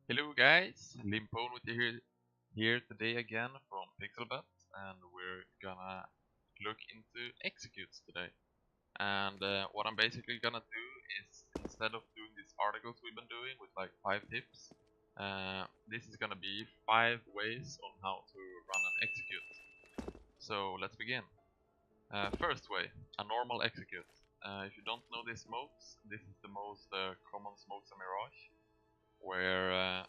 Hello guys, Limpone with you here today again from Pixel.bet, and we're gonna look into executes today. And what I'm basically gonna do is, instead of doing these articles we've been doing with like 5 tips, this is gonna be 5 ways on how to run an execute. So let's begin. First way, a normal execute. If you don't know these smokes, this is the most common smokes in Mirage, where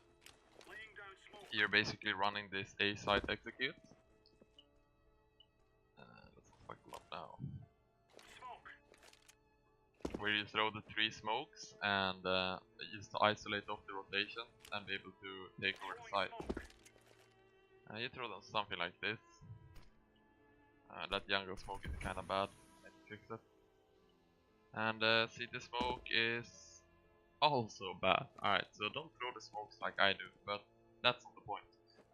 you're basically running this A site execute. Let's fuck them up now. Where you throw the 3 smokes and just to isolate off the rotation and be able to take over the site. You throw them something like this. That jungle smoke is kinda bad. I need to fix it. And city smoke is also bad. Alright, so don't throw the smokes like I do, but that's not the point.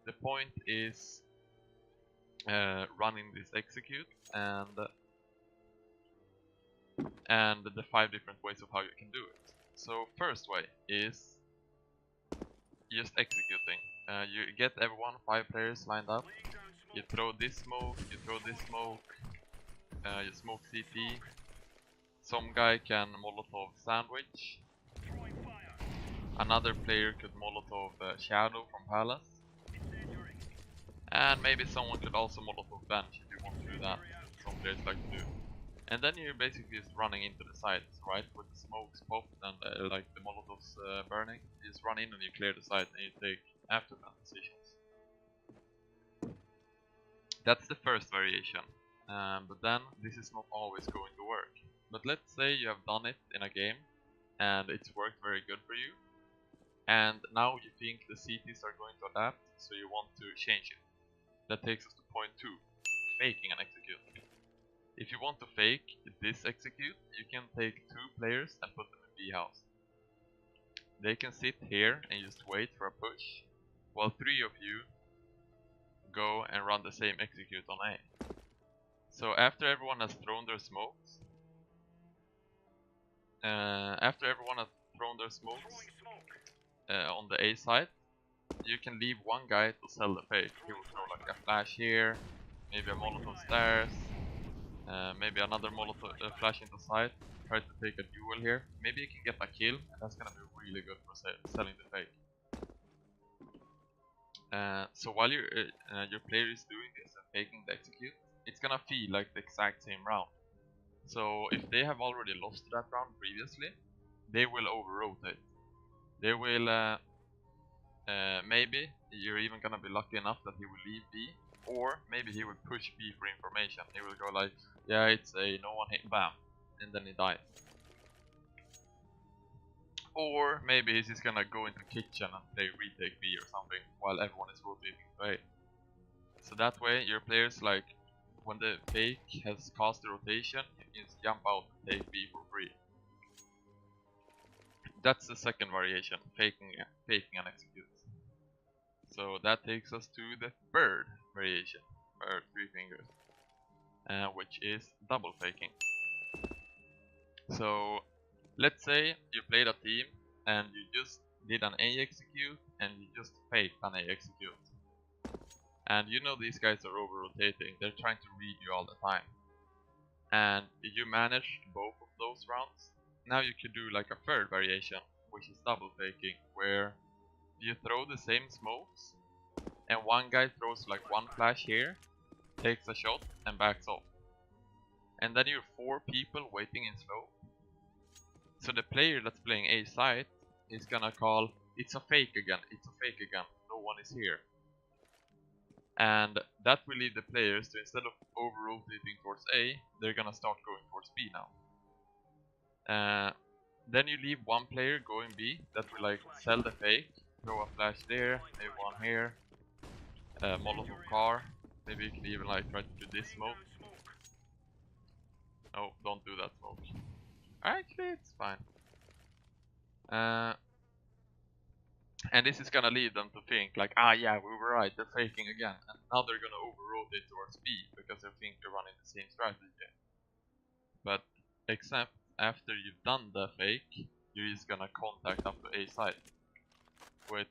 The point is running this execute and the 5 different ways of how you can do it. So first way is just executing. You get everyone, 5 players lined up. You throw this smoke, you throw this smoke, you smoke CT. Some guy can Molotov sandwich. Another player could Molotov Shadow from Palace. And maybe someone could also Molotov bench if you want to do that. Some players like to do. And then you're basically just running into the sites, right? With the smokes popped and like the Molotovs burning. You just run in and you clear the site and you take aftermath decisions. That's the first variation. But then this is not always going to work. But let's say you have done it in a game and it's worked very good for you. And now you think the CTs are going to adapt, so you want to change it. That takes us to point 2, faking an execute. If you want to fake this execute, you can take 2 players and put them in B house. They can sit here and just wait for a push, while 3 of you go and run the same execute on A. So after everyone has thrown their smokes, on the A side, you can leave one guy to sell the fake. He will throw like a flash here, maybe a Molotov stairs, maybe another Molotov flash into side, try to take a duel here. Maybe you can get a kill, and that's gonna be really good for selling the fake. So while your player is doing this and faking the execute, it's gonna feel like the exact same round. So if they have already lost that round previously, they will over-rotate. They will, maybe you're even gonna be lucky enough that he will leave B, or maybe he will push B for information. He will go like, yeah, it's a no one hit, bam, and then he dies. Or maybe he's just gonna go into kitchen and play retake B or something while everyone is rotating to A. So that way your players, like, when the fake has cast the rotation, you can just jump out and take B for free. That's the second variation, faking an execute. So that takes us to the third variation, or 3 fingers, which is double faking. So let's say you played a team and you just did an A execute and you just faked an A execute. And you know these guys are over rotating, they're trying to read you all the time. And you managed both of those rounds. Now you could do like a third variation, which is double faking, where you throw the same smokes and one guy throws like one flash here, takes a shot and backs off. And then you're 4 people waiting in slow. So the player that's playing A side is gonna call, it's a fake again, it's a fake again, no one is here. And that will lead the players to, instead of over-rotating towards A, they're gonna start going towards B now. Then you leave one player going B that will like sell the fake, throw a flash there, maybe one here, Molotov car, maybe you can even like try to do this smoke. Oh, don't do that smoke. Actually, it's fine. And this is gonna lead them to think like, ah yeah, we were right, they're faking again. And now they're gonna over-rotate towards B because they think they're running the same strategy. But except after you've done the fake, you're just gonna contact up to A side. with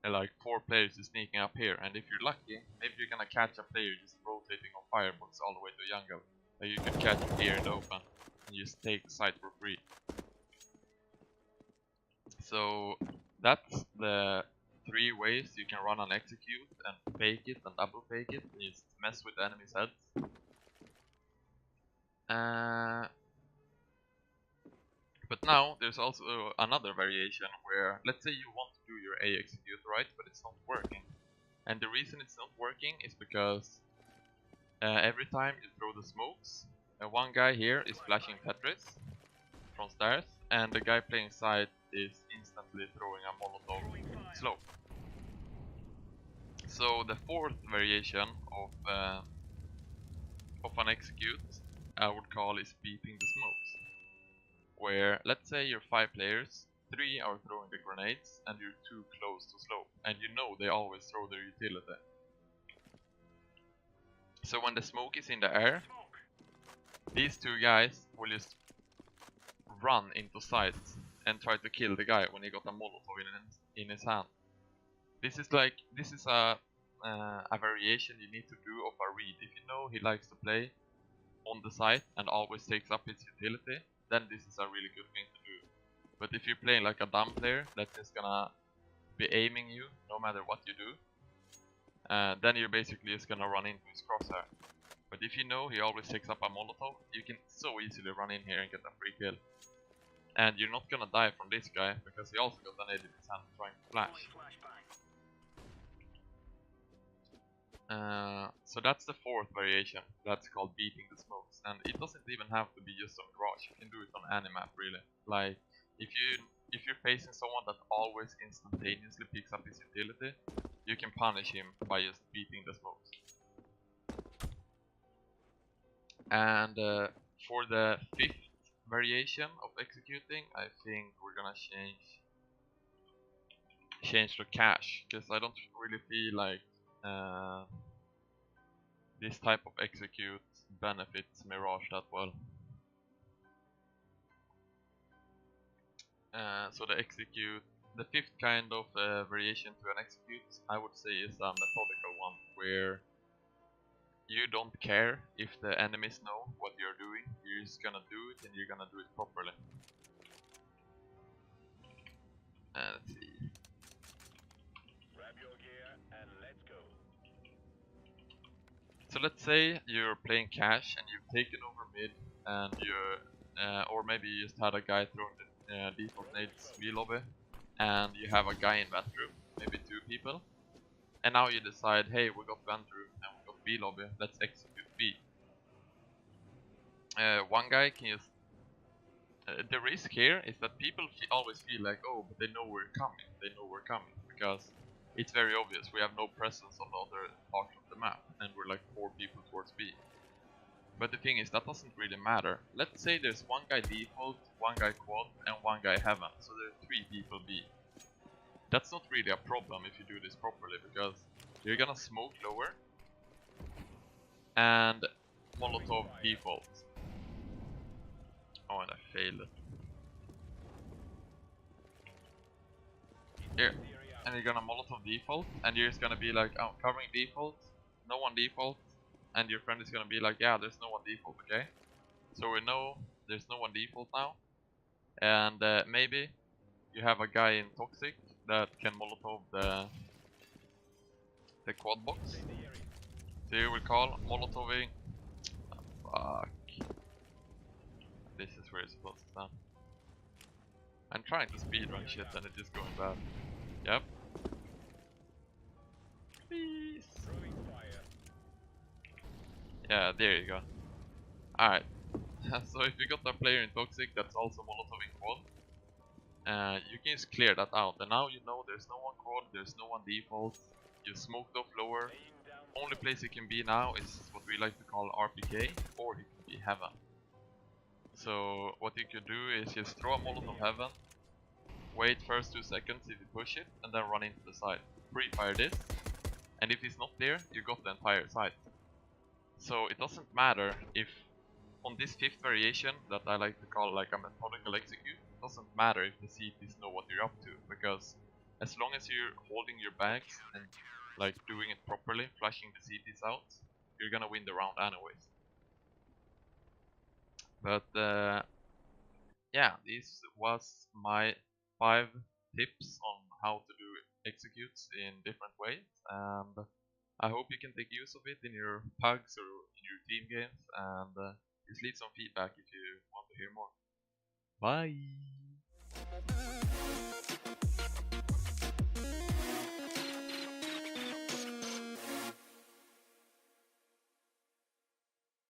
like 4 players just sneaking up here, and if you're lucky, maybe you're gonna catch a player just rotating on firebox all the way to jungle. Like you can catch him here in the open and just take the site for free. So that's the 3 ways you can run an execute and fake it and double fake it and just mess with the enemy's heads. But now there's also another variation where, let's say you want to do your A execute right, but it's not working. And the reason it's not working is because every time you throw the smokes, one guy here is flashing Tetris from stairs, and the guy playing side is instantly throwing a Molotov slope. So the 4th variation of an execute I would call is beeping the smokes. Where, let's say you're 5 players, 3 are throwing the grenades, and you're too close to slope, and you know they always throw their utility. So when the smoke is in the air, these 2 guys will just run into sight and try to kill the guy when he got a Molotov in his hand. This is a variation you need to do of a read. If you know he likes to play on the site and always takes up his utility, then this is a really good thing to do. But if you're playing like a dumb player that's just gonna be aiming you no matter what you do, then you're basically just gonna run into his crosshair. But if you know he always takes up a Molotov, you can so easily run in here and get a free kill. And you're not gonna die from this guy, because he also got an nade in his hand trying to flash. So that's the 4th variation. That's called beating the smokes, and it doesn't even have to be just on Garage. You can do it on any map, really. Like if you're facing someone that always instantaneously picks up his utility, you can punish him by just beating the smokes. And for the 5th variation of executing, I think we're gonna change to cash, because I don't really feel like this type of execute benefits Mirage that well. So the 5th kind of variation to an execute, I would say, is a methodical one, where you don't care if the enemies know what you're doing. You're just gonna do it, and you're gonna do it properly. Let's see. So let's say you're playing cash and you've taken over mid, and or maybe you just had a guy throwing the default nades B lobby, and you have a guy in vent room, maybe 2 people, and now you decide, hey, we got vent room and we got B lobby, let's execute B. One guy can just... the risk here is that people always feel like, oh, but they know we're coming, because it's very obvious we have no presence on the other part of the map, and we're like 4 people towards B. But the thing is, that doesn't really matter. Let's say there's 1 guy default, 1 guy quad, and 1 guy heaven, so there are 3 people B. That's not really a problem if you do this properly, because you're gonna smoke lower and Molotov default. Oh, and I failed it. Here. And you're gonna Molotov default, and you're just gonna be like, oh, covering default, no one default, and your friend is gonna be like, yeah, there's no one default, okay? So we know there's no one default now, and maybe you have a guy in Toxic that can Molotov the quad box. So you will call Molotoving. Fuck. This is where it's supposed to stand. I'm trying to speedrun shit and it's just going bad. Yep. Please. Yeah, there you go. Alright. So if you got a player in Toxic that's also Molotoving quad, you can just clear that out. And now you know there's no one quad, there's no one default. You smoked off lower. Only place he can be now is what we like to call RPK, or he can be heaven. So what you could do is just throw a Molotov heaven, wait first 2 seconds if you push it, and then run into the side. Pre-fire this, and if he's not there, you got the entire side. So it doesn't matter if on this 5th variation that I like to call like a methodical execute, doesn't matter if the CTs know what you're up to, because as long as you're holding your bags and like doing it properly, flushing the CTs out, you're gonna win the round anyways. But yeah, this was my 5 tips on how to do executes in different ways, and I hope you can take use of it in your pugs or in your team games, and just leave some feedback if you want to hear more. Bye!